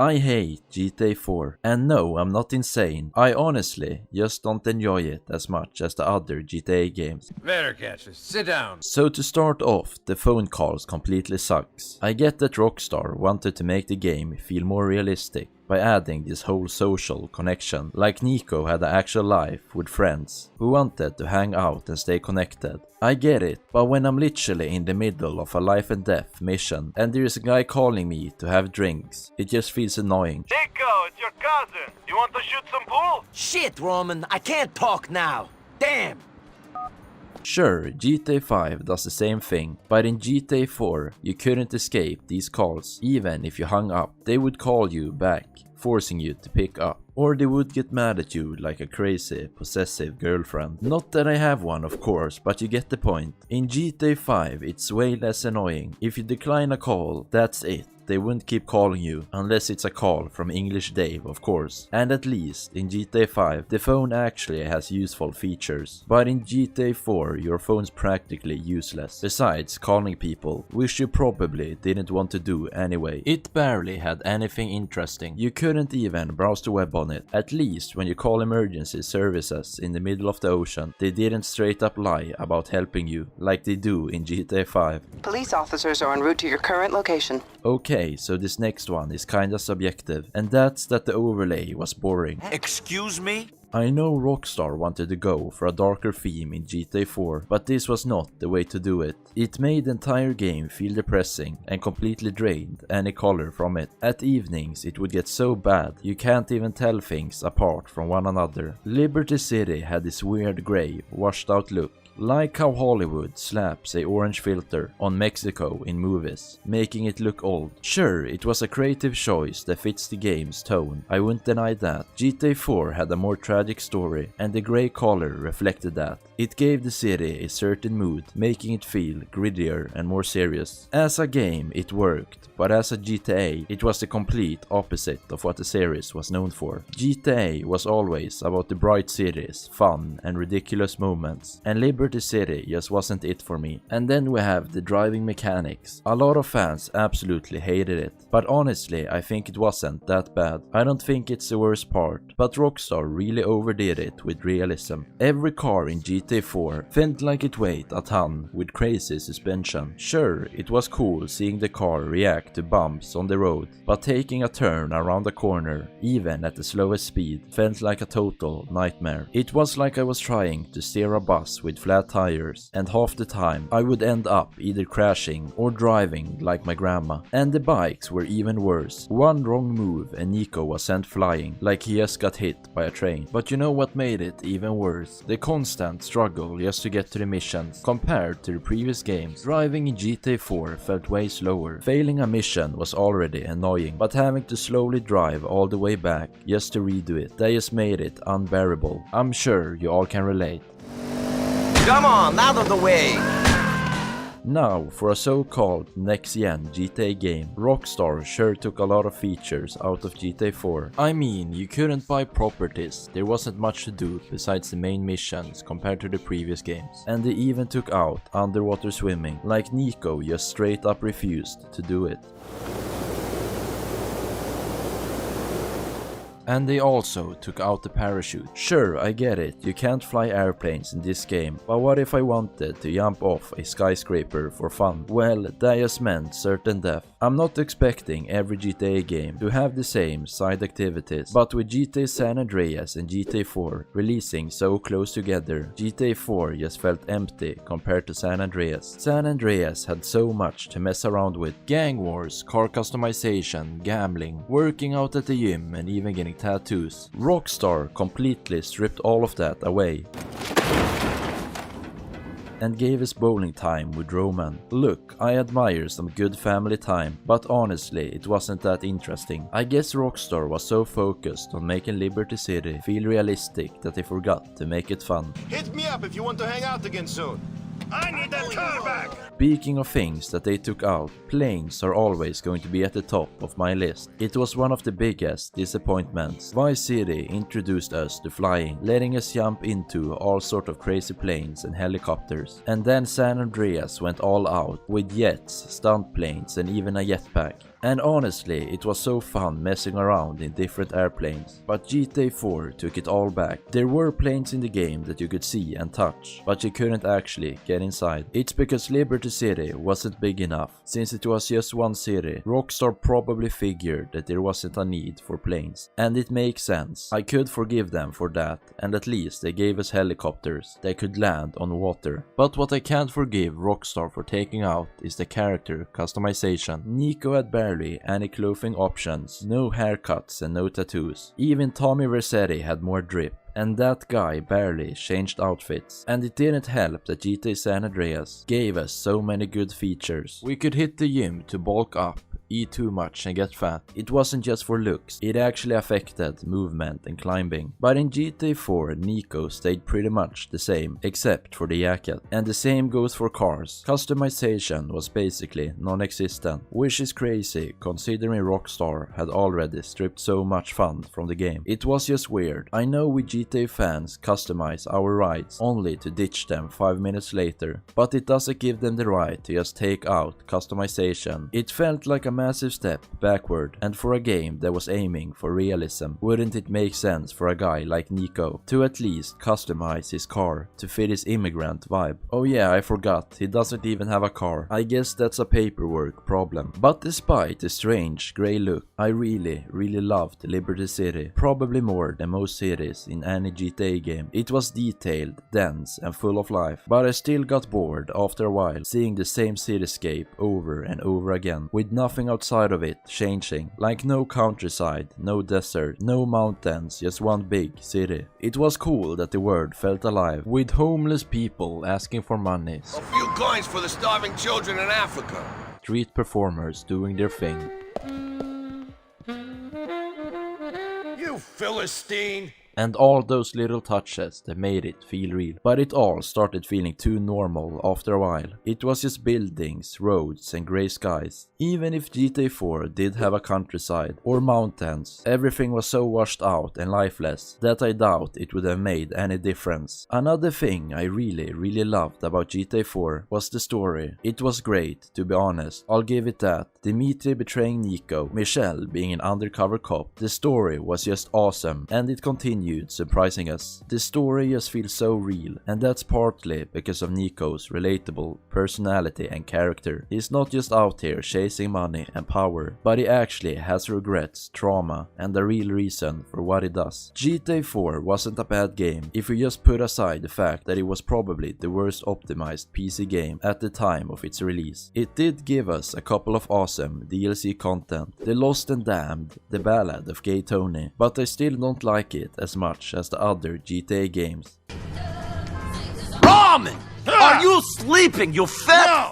I hate GTA 4, and no, I'm not insane. I honestly just don't enjoy it as much as the other GTA games. Better catches, sit down. So to start off, the phone calls completely sucks. I get that Rockstar wanted to make the game feel more realistic by adding this whole social connection, like Nico had an actual life with friends who wanted to hang out and stay connected. I get it, but when I'm literally in the middle of a life and death mission and there is a guy calling me to have drinks, it just feels annoying. Nico, it's your cousin. You want to shoot some pool? Shit, Roman, I can't talk now. Damn. Sure, GTA 5 does the same thing, but in GTA 4 you couldn't escape these calls. Even if you hung up, they would call you back, forcing you to pick up. Or they would get mad at you like a crazy, possessive girlfriend. Not that I have one, of course, but you get the point. In GTA 5 it's way less annoying. If you decline a call, that's it. They wouldn't keep calling you, unless it's a call from English Dave, of course. And at least, in GTA 5, the phone actually has useful features. But in GTA 4, your phone's practically useless. Besides calling people, which you probably didn't want to do anyway. It barely had anything interesting. You couldn't even browse the web on it. At least when you call emergency services in the middle of the ocean, they didn't straight up lie about helping you, like they do in GTA 5. Police officers are en route to your current location. Okay, so this next one is kinda subjective, and that's that the overlay was boring. Excuse me? I know Rockstar wanted to go for a darker theme in GTA 4, but this was not the way to do it. It made the entire game feel depressing and completely drained any color from it. At evenings it would get so bad you can't even tell things apart from one another. Liberty City had this weird grey, washed out look. Like how Hollywood slaps a orange filter on Mexico in movies, making it look old. Sure, it was a creative choice that fits the game's tone, I wouldn't deny that. GTA 4 had a more tragic story, and the grey color reflected that. It gave the city a certain mood, making it feel grittier and more serious. As a game, it worked, but as a GTA, it was the complete opposite of what the series was known for. GTA was always about the bright cities, fun, and ridiculous moments, and Liberty City just wasn't it for me. And then we have the driving mechanics. A lot of fans absolutely hated it, but honestly I think it wasn't that bad. I don't think it's the worst part, but Rockstar really overdid it with realism. Every car in GTA 4 felt like it weighed a ton with crazy suspension. Sure, it was cool seeing the car react to bumps on the road, but taking a turn around a corner, even at the slowest speed, felt like a total nightmare. It was like I was trying to steer a bus with flat tires, and half the time I would end up either crashing or driving like my grandma. And the bikes were even worse. One wrong move and Nico was sent flying like he just got hit by a train. But you know what made it even worse? The constant struggle just to get to the missions. Compared to the previous games, driving in GTA 4 felt way slower. Failing a mission was already annoying, but having to slowly drive all the way back just to redo it, that just made it unbearable. I'm sure you all can relate. Come on, out of the way. Now, for a so-called next-gen GTA game, Rockstar sure took a lot of features out of GTA 4. I mean, you couldn't buy properties, there wasn't much to do besides the main missions compared to the previous games. And they even took out underwater swimming, like Nico just straight up refused to do it. And they also took out the parachute. Sure, I get it, you can't fly airplanes in this game, but what if I wanted to jump off a skyscraper for fun? Well, that just meant certain death. I'm not expecting every GTA game to have the same side activities, but with GTA San Andreas and GTA 4 releasing so close together, GTA 4 just felt empty compared to San Andreas. San Andreas had so much to mess around with: gang wars, car customization, gambling, working out at the gym, and even getting tattoos. Rockstar completely stripped all of that away and gave us bowling time with Roman. Look, I admire some good family time, but honestly it wasn't that interesting. I guess Rockstar was so focused on making Liberty City feel realistic that they forgot to make it fun. Hit me up if you want to hang out again soon. I need that car back! Speaking of things that they took out, planes are always going to be at the top of my list. It was one of the biggest disappointments. Vice City introduced us to flying, letting us jump into all sort of crazy planes and helicopters. And then San Andreas went all out with jets, stunt planes, and even a jetpack. And honestly, it was so fun messing around in different airplanes. But GTA 4 took it all back. There were planes in the game that you could see and touch, but you couldn't actually get inside. It's because Liberty City wasn't big enough. Since it was just one city, Rockstar probably figured that there wasn't a need for planes. And it makes sense. I could forgive them for that, and at least they gave us helicopters that could land on water. But what I can't forgive Rockstar for taking out is the character customization. Nico had barely any clothing options, no haircuts and no tattoos. Even Tommy Vercetti had more drip. And that guy barely changed outfits. And it didn't help that GTA San Andreas gave us so many good features. We could hit the gym to bulk up, eat too much and get fat. It wasn't just for looks, it actually affected movement and climbing. But in GTA 4, Nico stayed pretty much the same, except for the jacket. And the same goes for cars. Customization was basically non-existent, which is crazy considering Rockstar had already stripped so much fun from the game. It was just weird. I know we GTA fans customize our rides only to ditch them 5 minutes later, but it doesn't give them the right to just take out customization. It felt like a massive step backward, and for a game that was aiming for realism, wouldn't it make sense for a guy like Nico to at least customize his car to fit his immigrant vibe? Oh yeah, I forgot, he doesn't even have a car. I guess that's a paperwork problem. But despite the strange grey look, I really loved Liberty City, probably more than most cities in any GTA game. It was detailed, dense and full of life, but I still got bored after a while seeing the same cityscape over and over again, with nothing outside of it changing. Like no countryside, no desert, no mountains, just one big city. It was cool that the world felt alive, with homeless people asking for money, A few coins for the starving children in Africa. street performers doing their thing. You Philistine! And all those little touches that made it feel real. But it all started feeling too normal after a while. It was just buildings, roads and grey skies. Even if GTA 4 did have a countryside or mountains, everything was so washed out and lifeless that I doubt it would have made any difference. Another thing I really loved about GTA 4 was the story. It was great, to be honest, I'll give it that. Dimitri betraying Nico, Michelle being an undercover cop. The story was just awesome, and it continued surprising us. The story just feels so real, and that's partly because of Nico's relatable personality and character. He's not just out here chasing money and power, but he actually has regrets, trauma, and a real reason for what he does. GTA 4 wasn't a bad game if you just put aside the fact that it was probably the worst optimized PC game at the time of its release. It did give us a couple of awesome DLC content, The Lost and Damned, The Ballad of Gay Tony, but I still don't like it as much as the other GTA games. Ramen! Are you sleeping, you fat